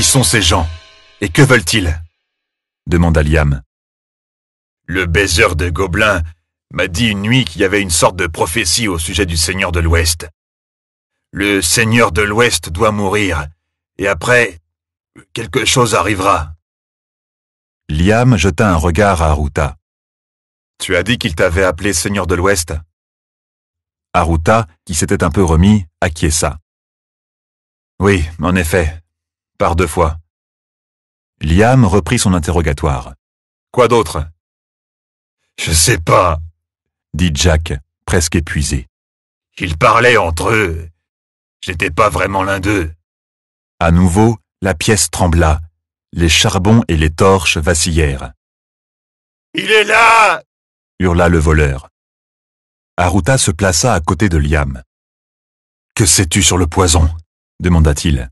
Qui sont ces gens? Et que veulent-ils? Demanda Liam. Le baiseur de gobelins m'a dit une nuit qu'il y avait une sorte de prophétie au sujet du Seigneur de l'Ouest. Le Seigneur de l'Ouest doit mourir, et après, quelque chose arrivera. Liam jeta un regard à Aruta. Tu as dit qu'il t'avait appelé Seigneur de l'Ouest? Aruta, qui s'était un peu remis, acquiesça. Oui, en effet, par 2 fois. Liam reprit son interrogatoire. Quoi d'autre? Je sais pas, dit Jack, presque épuisé. Ils parlaient entre eux. J'étais pas vraiment l'un d'eux. À nouveau, la pièce trembla. Les charbons et les torches vacillèrent. Il est là! Hurla le voleur. Aruta se plaça à côté de Liam. Que sais-tu sur le poison? Demanda-t-il.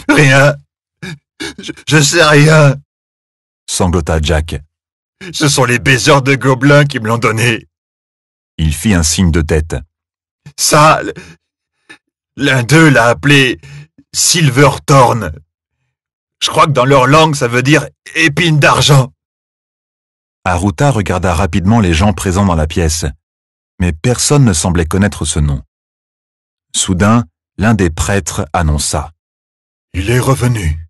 Rien. Je sais rien, sanglota Jack. Ce sont les baiseurs de gobelins qui me l'ont donné. Il fit un signe de tête. Ça, l'un d'eux l'a appelé Silverthorn. Je crois que dans leur langue, ça veut dire épine d'argent. Aruta regarda rapidement les gens présents dans la pièce, mais personne ne semblait connaître ce nom. Soudain, l'un des prêtres annonça. Il est revenu.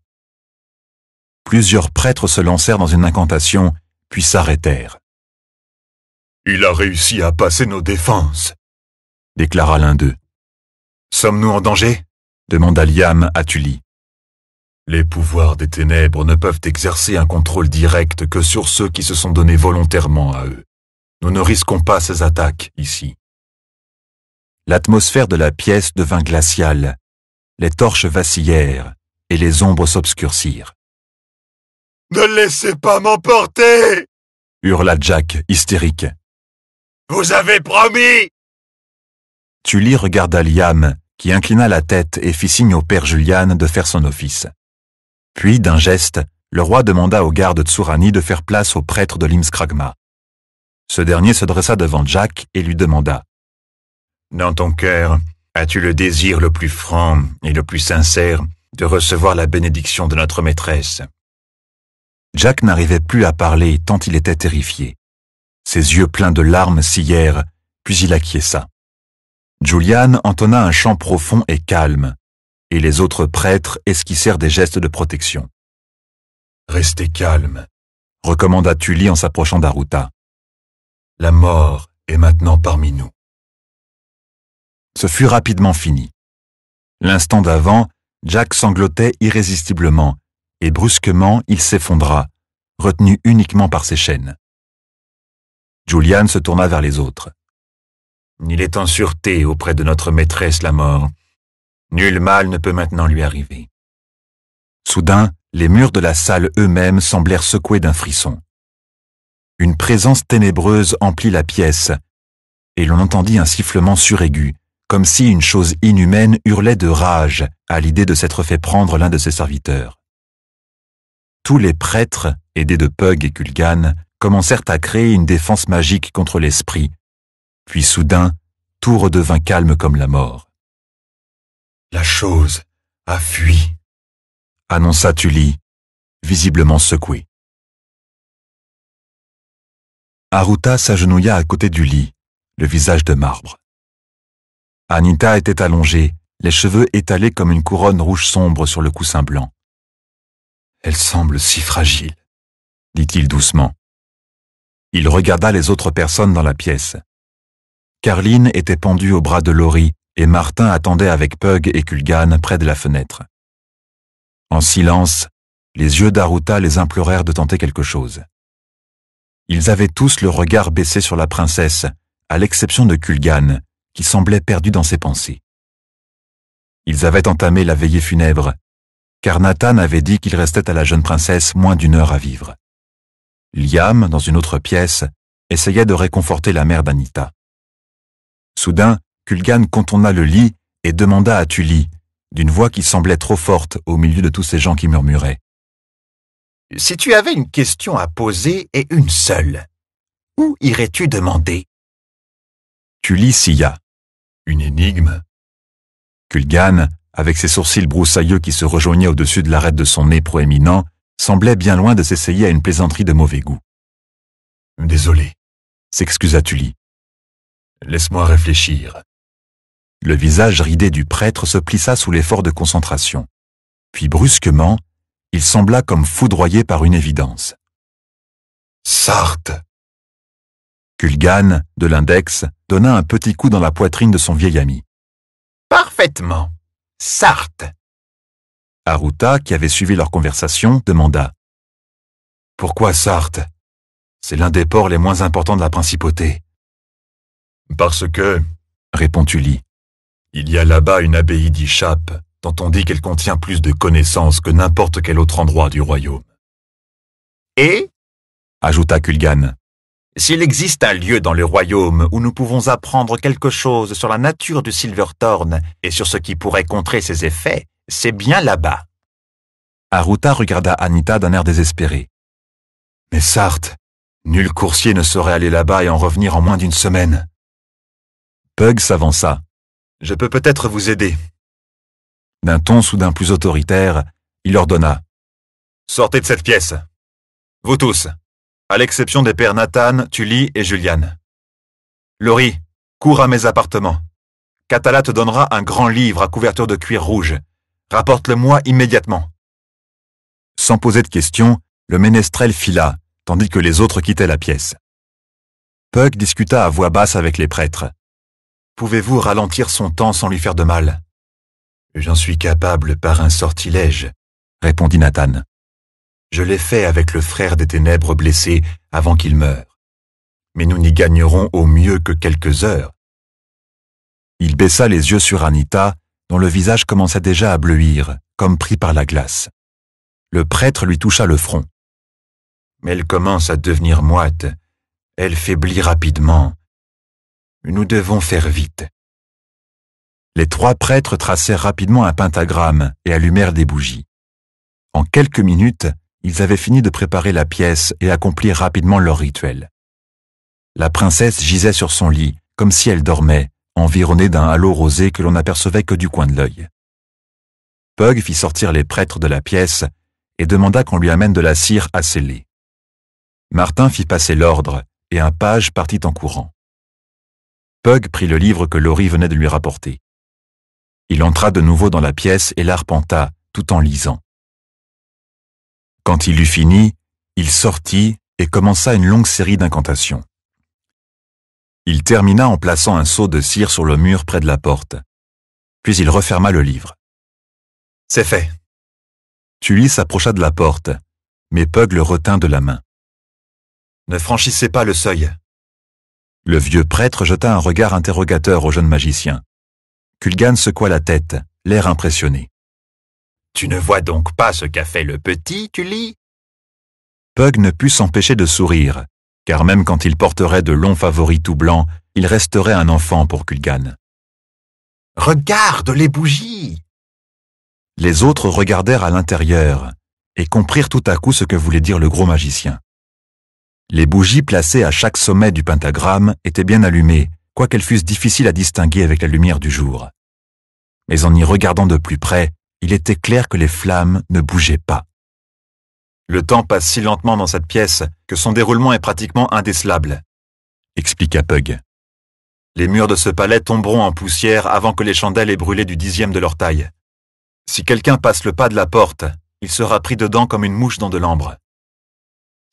Plusieurs prêtres se lancèrent dans une incantation, puis s'arrêtèrent. Il a réussi à passer nos défenses, déclara l'un d'eux. Sommes-nous en danger? Demanda Liam à Tully. Les pouvoirs des ténèbres ne peuvent exercer un contrôle direct que sur ceux qui se sont donnés volontairement à eux. Nous ne risquons pas ces attaques ici. L'atmosphère de la pièce devint glaciale. Les torches vacillèrent et les ombres s'obscurcirent. « Ne laissez pas m'emporter !» hurla Jack, hystérique. « Vous avez promis !» Tully regarda Liam, qui inclina la tête et fit signe au père Julian de faire son office. Puis, d'un geste, le roi demanda au garde Tsurani de faire place au prêtre de l'Imskragma. Ce dernier se dressa devant Jack et lui demanda. « Dans ton cœur, as-tu le désir le plus franc et le plus sincère de recevoir la bénédiction de notre maîtresse ?» Jack n'arrivait plus à parler tant il était terrifié. Ses yeux pleins de larmes sillèrent, puis il acquiesça. Julian entonna un chant profond et calme, et les autres prêtres esquissèrent des gestes de protection. « Restez calme, » recommanda Tully en s'approchant d'Aruta. « La mort est maintenant parmi nous. » Ce fut rapidement fini. L'instant d'avant, Jack sanglotait irrésistiblement, et brusquement il s'effondra, retenu uniquement par ses chaînes. Julian se tourna vers les autres. « Il est en sûreté auprès de notre maîtresse la mort. Nul mal ne peut maintenant lui arriver. » Soudain, les murs de la salle eux-mêmes semblèrent secoués d'un frisson. Une présence ténébreuse emplit la pièce, et l'on entendit un sifflement suraigu, comme si une chose inhumaine hurlait de rage à l'idée de s'être fait prendre l'un de ses serviteurs. Tous les prêtres, aidés de Pug et Kulgan, commencèrent à créer une défense magique contre l'esprit, puis soudain, tout redevint calme comme la mort. « La chose a fui », annonça Tully, visiblement secoué. Aruta s'agenouilla à côté du lit, le visage de marbre. Anita était allongée, les cheveux étalés comme une couronne rouge sombre sur le coussin blanc. « Elle semble si fragile, » dit-il doucement. Il regarda les autres personnes dans la pièce. Carline était pendue au bras de Laurie et Martin attendait avec Pug et Kulgan près de la fenêtre. En silence, les yeux d'Aruta les implorèrent de tenter quelque chose. Ils avaient tous le regard baissé sur la princesse, à l'exception de Kulgan, qui semblait perdu dans ses pensées. Ils avaient entamé la veillée funèbre, car Nathan avait dit qu'il restait à la jeune princesse moins d'1 heure à vivre. Liam, dans une autre pièce, essayait de réconforter la mère d'Anita. Soudain, Kulgan contourna le lit et demanda à Tully, d'une voix qui semblait trop forte au milieu de tous ces gens qui murmuraient. « Si tu avais une question à poser et une seule, où irais-tu demander ?» Tully sia. « Une énigme ?» Kulgan, avec ses sourcils broussailleux qui se rejoignaient au-dessus de l'arête de son nez proéminent, semblait bien loin de s'essayer à une plaisanterie de mauvais goût. « Désolé, » s'excusa Tully. « Laisse-moi réfléchir. » Le visage ridé du prêtre se plissa sous l'effort de concentration. Puis brusquement, il sembla comme foudroyé par une évidence. « Sarthe !» Culgane, de l'index, donna un petit coup dans la poitrine de son vieil ami. « Parfaitement. Sarthe !» Aruta, qui avait suivi leur conversation, demanda. « Pourquoi Sarthe ? C'est l'un des ports les moins importants de la principauté. »« Parce que, » répond Tully, « il y a là-bas une abbaye d'Ishap, dont on dit qu'elle contient plus de connaissances que n'importe quel autre endroit du royaume. »« Et » ajouta Culgane. « S'il existe un lieu dans le royaume où nous pouvons apprendre quelque chose sur la nature du Silverthorn et sur ce qui pourrait contrer ses effets, c'est bien là-bas. » Aruta regarda Anita d'un air désespéré. « Mais Sarthe, nul coursier ne saurait aller là-bas et en revenir en moins d'une semaine. » Pug s'avança. « Je peux peut-être vous aider. » D'un ton soudain plus autoritaire, il ordonna. « Sortez de cette pièce. Vous tous, à l'exception des pères Nathan, Tully et Julian. Laurie, cours à mes appartements. Katala te donnera un grand livre à couverture de cuir rouge. Rapporte-le-moi immédiatement. » Sans poser de questions, le ménestrel fila, tandis que les autres quittaient la pièce. Pug discuta à voix basse avec les prêtres. « Pouvez-vous ralentir son temps sans lui faire de mal ?»« J'en suis capable par un sortilège, » répondit Nathan. « Je l'ai fait avec le frère des ténèbres blessé avant qu'il meure. Mais nous n'y gagnerons au mieux que quelques heures. » Il baissa les yeux sur Anita, dont le visage commençait déjà à bleuir, comme pris par la glace. Le prêtre lui toucha le front. « Mais elle commence à devenir moite. Elle faiblit rapidement. Nous devons faire vite. » Les trois prêtres tracèrent rapidement un pentagramme et allumèrent des bougies. En quelques minutes, ils avaient fini de préparer la pièce et accomplirent rapidement leur rituel. La princesse gisait sur son lit, comme si elle dormait, environnée d'un halo rosé que l'on n'apercevait que du coin de l'œil. Pug fit sortir les prêtres de la pièce et demanda qu'on lui amène de la cire à sceller. Martin fit passer l'ordre et un page partit en courant. Pug prit le livre que Laurie venait de lui rapporter. Il entra de nouveau dans la pièce et l'arpenta, tout en lisant. Quand il eut fini, il sortit et commença une longue série d'incantations. Il termina en plaçant un seau de cire sur le mur près de la porte. Puis il referma le livre. « C'est fait. » Tully s'approcha de la porte, mais Pug le retint de la main. « Ne franchissez pas le seuil. » Le vieux prêtre jeta un regard interrogateur au jeune magicien. Culgane secoua la tête, l'air impressionné. « Tu ne vois donc pas ce qu'a fait le petit, Tully ?» Pug ne put s'empêcher de sourire, car même quand il porterait de longs favoris tout blancs, il resterait un enfant pour Culgane. « Regarde les bougies !» Les autres regardèrent à l'intérieur et comprirent tout à coup ce que voulait dire le gros magicien. Les bougies placées à chaque sommet du pentagramme étaient bien allumées, quoiqu'elles fussent difficiles à distinguer avec la lumière du jour. Mais en y regardant de plus près, il était clair que les flammes ne bougeaient pas. Le temps passe si lentement dans cette pièce que son déroulement est pratiquement indécelable, expliqua Pug. Les murs de ce palais tomberont en poussière avant que les chandelles aient brûlé du 10e de leur taille. Si quelqu'un passe le pas de la porte, il sera pris dedans comme une mouche dans de l'ambre.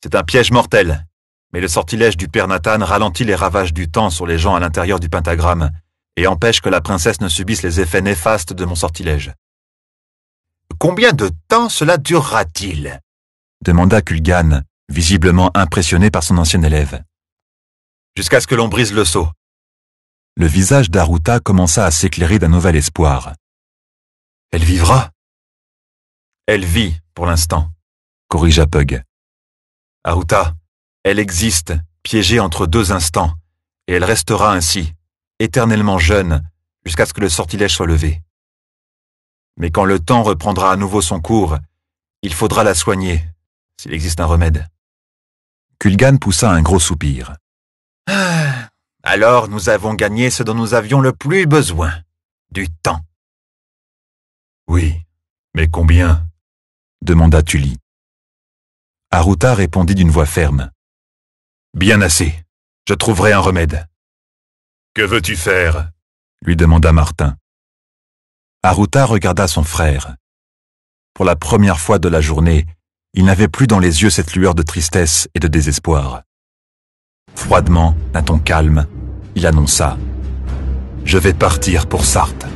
C'est un piège mortel, mais le sortilège du père Nathan ralentit les ravages du temps sur les gens à l'intérieur du pentagramme et empêche que la princesse ne subisse les effets néfastes de mon sortilège. « Combien de temps cela durera-t-il » demanda Culgane, visiblement impressionné par son ancien élève. « Jusqu'à ce que l'on brise le seau. » Le visage d'Aruta commença à s'éclairer d'un nouvel espoir. « Elle vivra ?»« Elle vit, pour l'instant, » corrigea Pug. « Aruta, elle existe, piégée entre deux instants, et elle restera ainsi, éternellement jeune, jusqu'à ce que le sortilège soit levé. Mais quand le temps reprendra à nouveau son cours, il faudra la soigner, s'il existe un remède. » Culgane poussa un gros soupir. « Alors nous avons gagné ce dont nous avions le plus besoin, du temps. » Oui, mais combien? Demanda Tully. Aruta répondit d'une voix ferme. Bien assez. Je trouverai un remède. Que veux-tu faire? Lui demanda Martin. Aruta regarda son frère. Pour la première fois de la journée, il n'avait plus dans les yeux cette lueur de tristesse et de désespoir. Froidement, d'un ton calme, il annonça « Je vais partir pour Sarthe. »